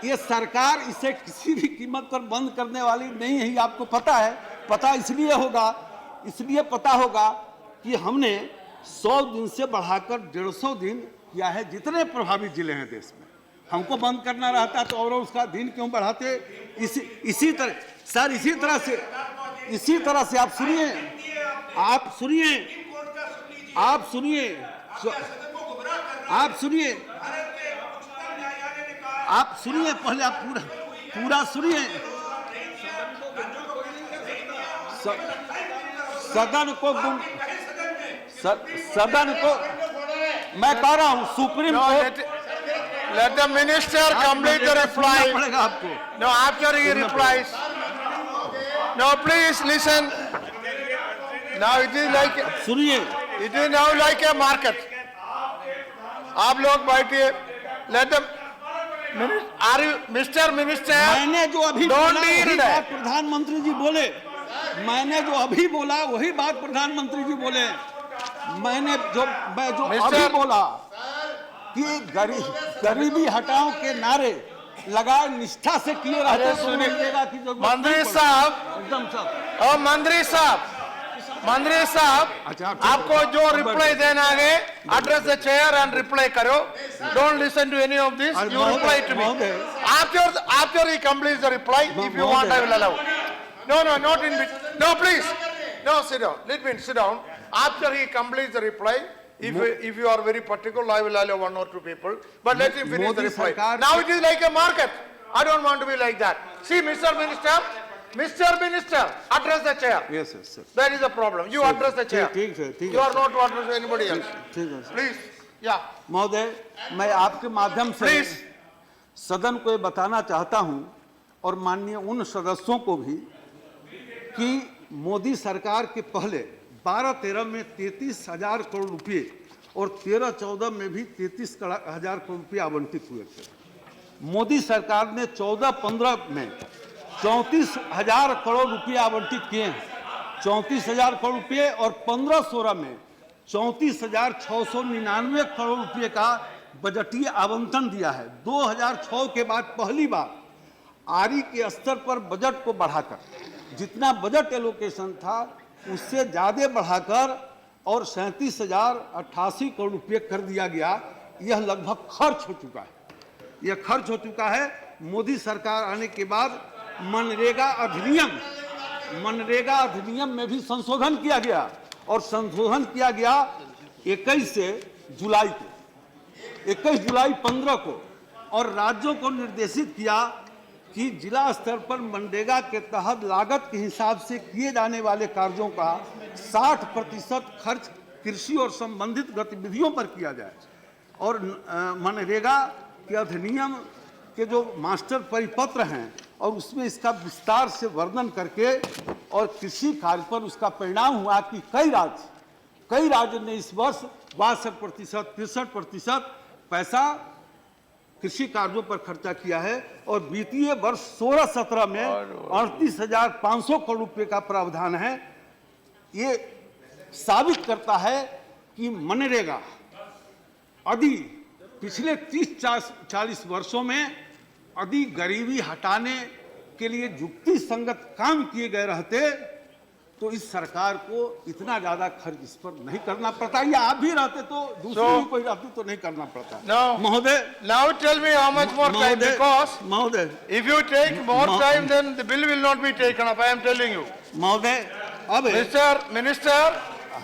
ये सरकार इसे किसी भी कीमत पर बंद करने वाली नहीं है, आपको पता है। पता इसलिए पता होगा कि हमने 100 दिन से बढ़ाकर 150 दिन किया है, जितने प्रभावित जिले हैं देश में। हमको बंद करना रहता तो और उसका दिन क्यों बढ़ाते। इसी तरह सर, इसी तरह से आप सुनिए पहले, आप पूरा सुनिए। सदन को मैं कह रहा हूं, supreme court.
Let the minister complete the reply.
पड़ेगा आपको।
No, after he replies. No, please listen. Now it is like,
सुनिए,
it is now like a market. आप लोग बैठिए. Let them. Are you, Mr. Minister?
मैंने जो अभी
Don't
बोला
deal
वही
that.
बात प्रधानमंत्री जी बोले, मैंने जो अभी बोला वही बात प्रधानमंत्री जी बोले। मैं जो
Mister-
अभी बोला कि गरीबी हटाओ के नारे लगाए निष्ठा से किए रहते
अरे
तो
सुनिए,
मिलेगा कि जरूरत
मंत्री
नहीं पड़ती।
साहब,
एकदम सब
और मंत्री साहब,
अच्छा,
आपको जो रिप्लाई देना है, address the chair and reply करो. Don't listen to any of this. You reply to me. After he completes the reply, if you want, I will allow. No, not in between. No, please. No, sit down. Let me sit down. After he completes the reply, if you are very particular, I will allow one or two people. But let him finish the
Modi
reply.
Sarkar-
Now it is like a market. I don't want to be like that. See, Mr. Minister, address the chair.
Yes, yes, sir.
That is the problem. You address the chair.
ठीक है, ठीक
You
है,
are not to address anybody else.
ठीक है सर।
Please. Yeah.
महोदय, मैं आपके माध्यम से
Please.
सदन को ये बताना चाहता हूं और माननीय उन सदस्यों को भी कि मोदी सरकार के पहले 12-13 में 33,000 करोड़ रुपए और 13-14 में भी 33,000 करोड़ रुपए आवंटित हुए थे। मोदी सरकार ने 14-15 में 34,000 करोड़ रुपए आवंटित किए हैं, 34,000 करोड़ रुपए, और 15-16 में 34,699 करोड़ रुपए का बजटीय आवंटन दिया है। 2006 के बाद पहली बार आरई के स्तर पर बजट को बढ़ाकर जितना बजट एलोकेशन था उससे ज़्यादा बढ़ाकर और 37,088 करोड़ रुपए कर दिया गया। यह लगभग खर्च हो चुका है, यह खर्च हो चुका है। मोदी सरकार आने के बाद मनरेगा अधिनियम में भी संशोधन किया गया और संशोधन किया गया 21 जुलाई को, 21 जुलाई 15 को, और राज्यों को निर्देशित किया कि जिला स्तर पर मनरेगा के तहत लागत के हिसाब से किए जाने वाले कार्यों का 60% खर्च कृषि और संबंधित गतिविधियों पर किया जाए। और मनरेगा के अधिनियम के जो मास्टर परिपत्र हैं और उसमें इसका विस्तार से वर्णन करके और कृषि कार्य पर उसका परिणाम हुआ कि कई राज्य ने इस वर्ष 62%, 63% पैसा कृषि कार्यों पर खर्चा किया है और वित्तीय वर्ष 16-17 में 38,500 करोड़ रुपए का प्रावधान है। ये साबित करता है कि मनरेगा यदि पिछले 30-40 वर्षों में यदि गरीबी हटाने के लिए युक्ति संगत काम किए गए रहते तो इस सरकार को इतना ज्यादा खर्च इस पर नहीं करना पड़ता, या आप भी रहते तो दूसरे भी कोई रहते तो नहीं करना पड़ता। महोदय,
Now tell me how much more time, because
महोदय,
if you take more time then the bill will not be taken up. I am telling you.
महोदय, अब
Mr. Minister,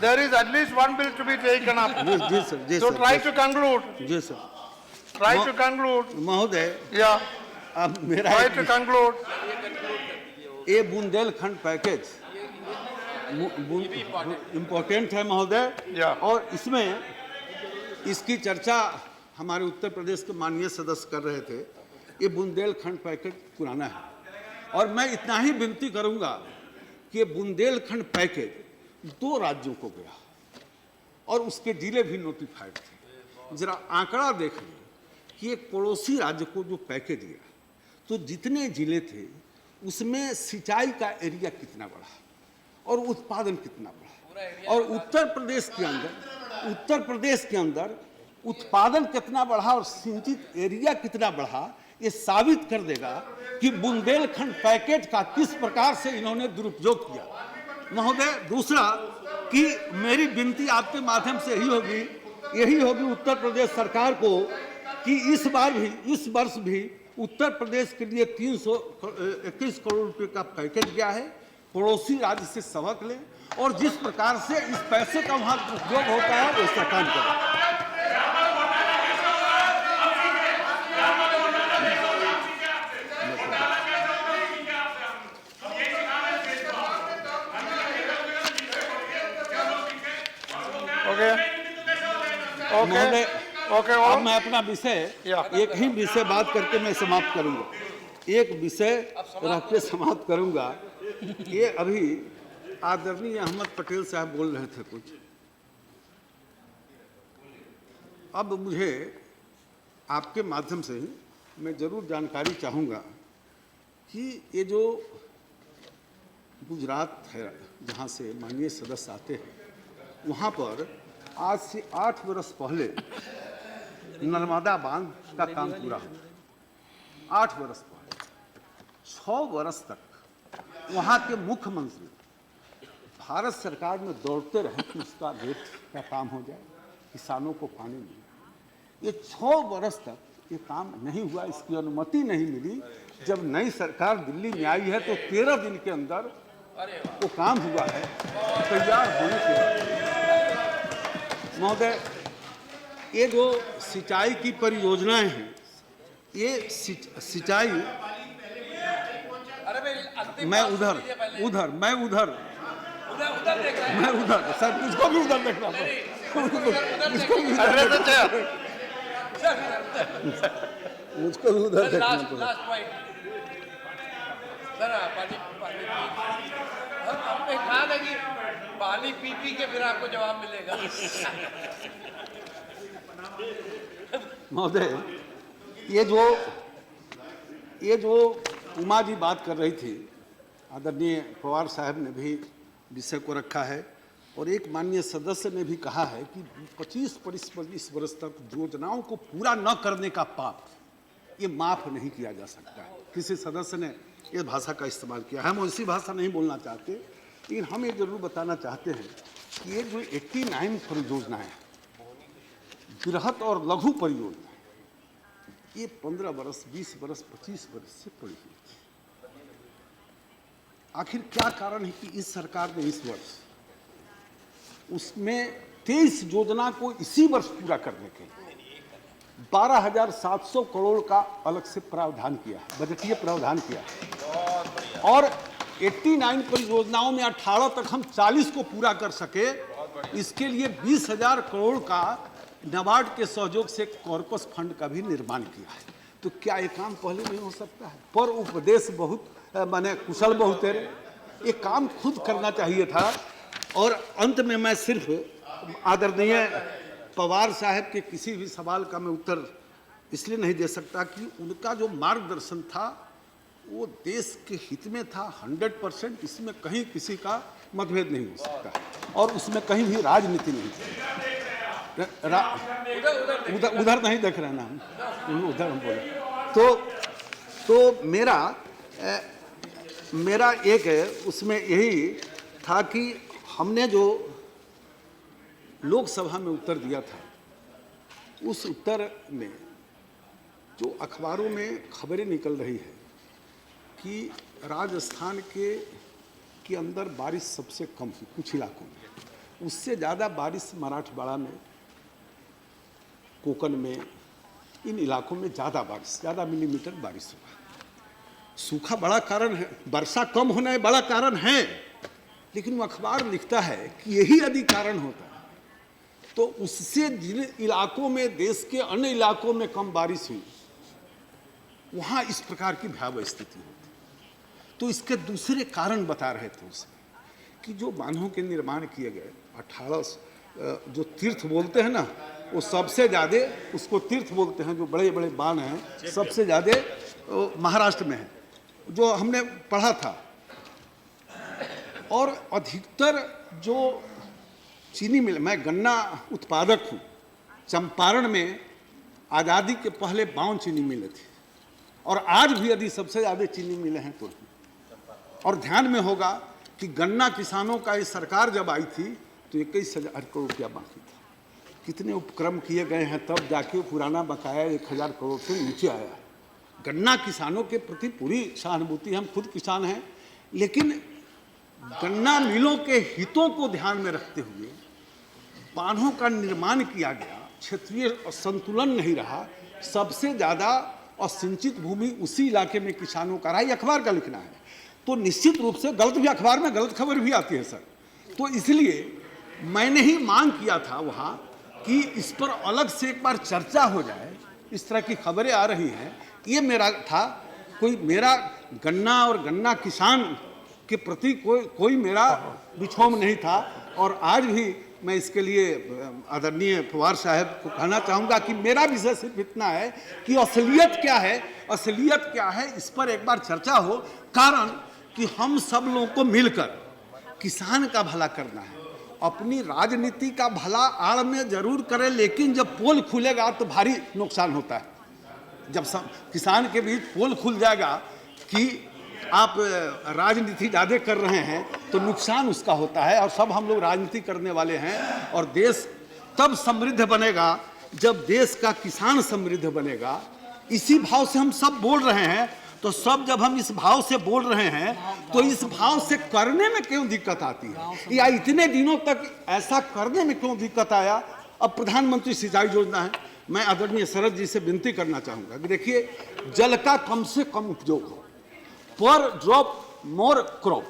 there is at least one bill to be taken up.
जी सर, जी
So
sir,
try to conclude.
जी सर,
Try to conclude.
महोदय,
Yeah.
अब मेरा
Try to conclude.
ये बुंदेलखंड पैकेज इम्पोर्टेंट है महोदय, और इसमें इसकी चर्चा हमारे उत्तर प्रदेश के माननीय सदस्य कर रहे थे। ये बुंदेलखंड पैकेज पुराना है और मैं इतना ही विनती करूंगा कि बुंदेलखंड पैकेज 2 राज्यों को गया और उसके जिले भी नोटिफाइड थे। जरा आंकड़ा देख लें कि एक पड़ोसी राज्य को जो पैकेज गया तो जितने जिले थे उसमें सिंचाई का एरिया कितना बढ़ा और उत्पादन कितना बढ़ा, और उत्तर प्रदेश के अंदर उत्पादन कितना बढ़ा और सिंचित एरिया कितना बढ़ा, ये साबित कर देगा कि बुंदेलखंड पैकेज का किस प्रकार से इन्होंने दुरुपयोग किया। महोदय, दूसरा कि मेरी विनती आपके माध्यम से यही होगी उत्तर प्रदेश सरकार को कि इस वर्ष भी उत्तर प्रदेश के लिए 321 करोड़ रुपए का पैकेज गया है। पड़ोसी राज्य से सबक लें और जिस प्रकार से इस पैसे का वहां उपयोग होता है वैसा काम करें।
Okay. Okay.
अब मैं अपना विषय एक ही विषय बात करके मैं समाप्त करूंगा, एक विषय रख के समाप्त करूंगा। ये अभी आदरणीय अहमद पटेल साहब बोल रहे थे कुछ, अब मुझे आपके माध्यम से मैं जरूर जानकारी चाहूँगा कि ये जो गुजरात है जहाँ से माननीय सदस्य आते हैं, वहाँ पर आज से 8 वर्ष पहले नर्मदा बांध का काम पूरा हुआ। 8 वर्ष पहले 6 वर्ष तक वहाँ के मुख्यमंत्री भारत सरकार में दौड़ते रहे कि उसका गेट का काम हो जाए, किसानों को पानी मिले। ये 6 वर्ष तक ये काम नहीं हुआ, इसकी अनुमति नहीं मिली। जब नई सरकार दिल्ली में आई है तो 13 दिन के अंदर वो काम हुआ है तैयार होने के बाद। महोदय, ये जो सिंचाई की परियोजनाएं हैं, ये सिंचाई, मैं उधर सर, मुझको भी उधर देखना मुझको भी उधर देखना पड़ा।
हमने कहा ना कि पानी पी पी के फिर आपको जवाब मिलेगा।
महोदय, ये जो उमा जी बात कर रही थी, आदरणीय पवार साहब ने भी विषय को रखा है और एक माननीय सदस्य ने भी कहा है कि 25 वर्ष तक योजनाओं को पूरा न करने का पाप ये माफ नहीं किया जा सकता है। किसी सदस्य ने ये भाषा का इस्तेमाल किया। हम ऐसी भाषा नहीं बोलना चाहते, लेकिन हम ये जरूर बताना चाहते हैं कि ये जो 89 परियोजनाएं, बृहत और लघु परियोजना, ये 15 वर्ष, 20 वर्ष, 25 वर्ष से पड़ी हुई थी। आखिर क्या कारण है कि इस सरकार ने इस वर्ष उसमें 23 योजना को इसी वर्ष पूरा करने के लिए 12,700 करोड़ का अलग से प्रावधान किया है, बजटीय प्रावधान किया है। और 89 परियोजनाओं में 18 तक हम 40 को पूरा कर सके, इसके लिए 20,000 करोड़ का नाबार्ड के सहयोग से कॉर्पस फंड का भी निर्माण किया है। तो क्या ये काम पहले नहीं हो सकता है? पर उपदेश बहुत माने कुशल बहुत तेरे, ये काम खुद करना चाहिए था। और अंत में मैं सिर्फ आदरणीय पवार साहब के किसी भी सवाल का मैं उत्तर इसलिए नहीं दे सकता कि उनका जो मार्गदर्शन था वो देश के हित में था 100%। इसमें कहीं किसी का मतभेद नहीं हो सकता और उसमें कहीं भी राजनीति नहीं थी। उधर नहीं देख रहे ना हम, उधर हम बोले तो मेरा एक उसमें यही था कि हमने जो लोकसभा में उत्तर दिया था, उस उत्तर में जो अखबारों में खबरें निकल रही है कि राजस्थान के अंदर बारिश सबसे कम हुई कुछ इलाकों में, उससे ज़्यादा बारिश मराठवाड़ा में, कोंकण में, इन इलाकों में ज़्यादा बारिश, ज़्यादा मिलीमीटर बारिश हुआ। सूखा बड़ा कारण है, वर्षा कम होना है बड़ा कारण है, लेकिन वो अखबार लिखता है कि यही यदि कारण होता तो उससे जिन इलाकों में, देश के अन्य इलाकों में कम बारिश हुई, वहाँ इस प्रकार की भयावह स्थिति होती। तो इसके दूसरे कारण बता रहे थे उसमें कि जो बांधों के निर्माण किए गए 18 जो तीर्थ बोलते हैं ना, वो सबसे ज़्यादा उसको तीर्थ बोलते हैं, जो बड़े बड़े बांध हैं सबसे ज़्यादा महाराष्ट्र में है, जो हमने पढ़ा था। और अधिकतर जो चीनी मिल, मैं गन्ना उत्पादक हूँ, चंपारण में आज़ादी के पहले 52 चीनी मिलें थी और आज भी यदि सबसे ज़्यादा चीनी मिले हैं तो। और ध्यान में होगा कि गन्ना किसानों का ये सरकार जब आई थी तो 21,000 करोड़ रुपया बाकी था। कितने उपक्रम किए गए हैं तब जाके पुराना बकाया 1,000 करोड़ से नीचे आया है। गन्ना किसानों के प्रति पूरी सहानुभूति, हम खुद किसान हैं, लेकिन गन्ना मिलों के हितों को ध्यान में रखते हुए बांधों का निर्माण किया गया, क्षेत्रीय संतुलन नहीं रहा, सबसे ज़्यादा असिंचित भूमि उसी इलाके में किसानों का रहा। ये अखबार का लिखना है, तो निश्चित रूप से गलत भी, अखबार में गलत खबर भी आती है सर। तो इसलिए मैंने ही मांग किया था वहाँ कि इस पर अलग से एक बार चर्चा हो जाए। इस तरह की खबरें आ रही हैं, ये मेरा था, कोई मेरा गन्ना और गन्ना किसान के प्रति कोई मेरा विक्षोभ नहीं था। और आज भी मैं इसके लिए आदरणीय पवार साहब को कहना चाहूँगा कि मेरा विषय सिर्फ इतना है कि असलियत क्या है, असलियत क्या है, इस पर एक बार चर्चा हो। कारण कि हम सब लोगों को मिलकर किसान का भला करना है। अपनी राजनीति का भला आड़ में जरूर करें, लेकिन जब पोल खुलेगा तो भारी नुकसान होता है। जब सब किसान के बीच पोल खुल जाएगा कि आप राजनीति ज़्यादा कर रहे हैं तो नुकसान उसका होता है। और सब हम लोग राजनीति करने वाले हैं, और देश तब समृद्ध बनेगा जब देश का किसान समृद्ध बनेगा। इसी भाव से हम सब बोल रहे हैं। तो सब जब हम इस भाव से बोल रहे हैं तो इस भाव से करने में क्यों दिक्कत आती है, या इतने दिनों तक ऐसा करने में क्यों दिक्कत आया। अब प्रधानमंत्री सिंचाई योजना है, मैं आदरणीय शरद जी से विनती करना चाहूँगा कि देखिए, जल का कम से कम उपयोग हो, पर ड्रॉप मोर क्रॉप।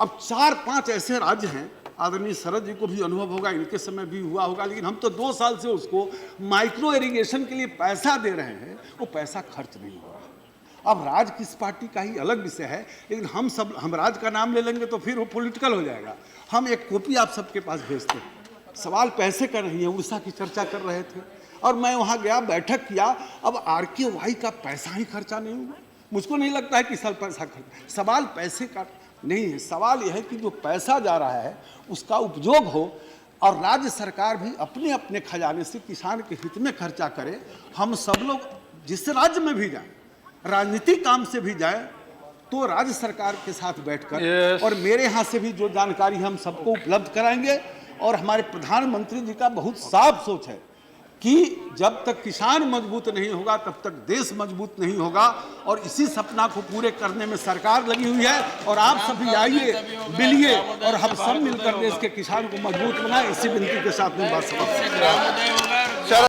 अब 4-5 ऐसे राज्य हैं, आदरणीय शरद जी को भी अनुभव होगा, इनके समय भी हुआ होगा, लेकिन हम तो 2 साल से उसको माइक्रो इरिगेशन के लिए पैसा दे रहे हैं, वो पैसा खर्च नहीं हो रहा। अब राज किस पार्टी का ही अलग विषय है, लेकिन हम राज का नाम ले लेंगे तो फिर वो पॉलिटिकल हो जाएगा। हम एक कॉपी आप सबके पास भेजते हैं। सवाल पैसे का नहीं है, उड़ीसा की चर्चा कर रहे थे और मैं वहाँ गया, बैठक किया। अब RKY का पैसा ही खर्चा नहीं हुआ। मुझको नहीं लगता है कि साल पैसा खर्च, सवाल पैसे का नहीं है। सवाल यह है कि जो पैसा जा रहा है उसका उपयोग हो, और राज्य सरकार भी अपने अपने खजाने से किसान के हित में खर्चा करे। हम सब लोग जिस राज्य में भी जाएं, राजनीतिक काम से भी जाए, तो राज्य सरकार के साथ बैठकर और मेरे यहाँ से भी जो जानकारी हम सबको उपलब्ध कराएंगे। और हमारे प्रधानमंत्री जी का बहुत साफ सोच है कि जब तक किसान मजबूत नहीं होगा तब तक देश मजबूत नहीं होगा। और इसी सपना को पूरे करने में सरकार लगी हुई है। और आप सभी आइए, मिलिए और हम सब मिलकर देश के किसान को मजबूत बनाएं। इसी विनती के साथ मैं बात समाप्त करता हूं।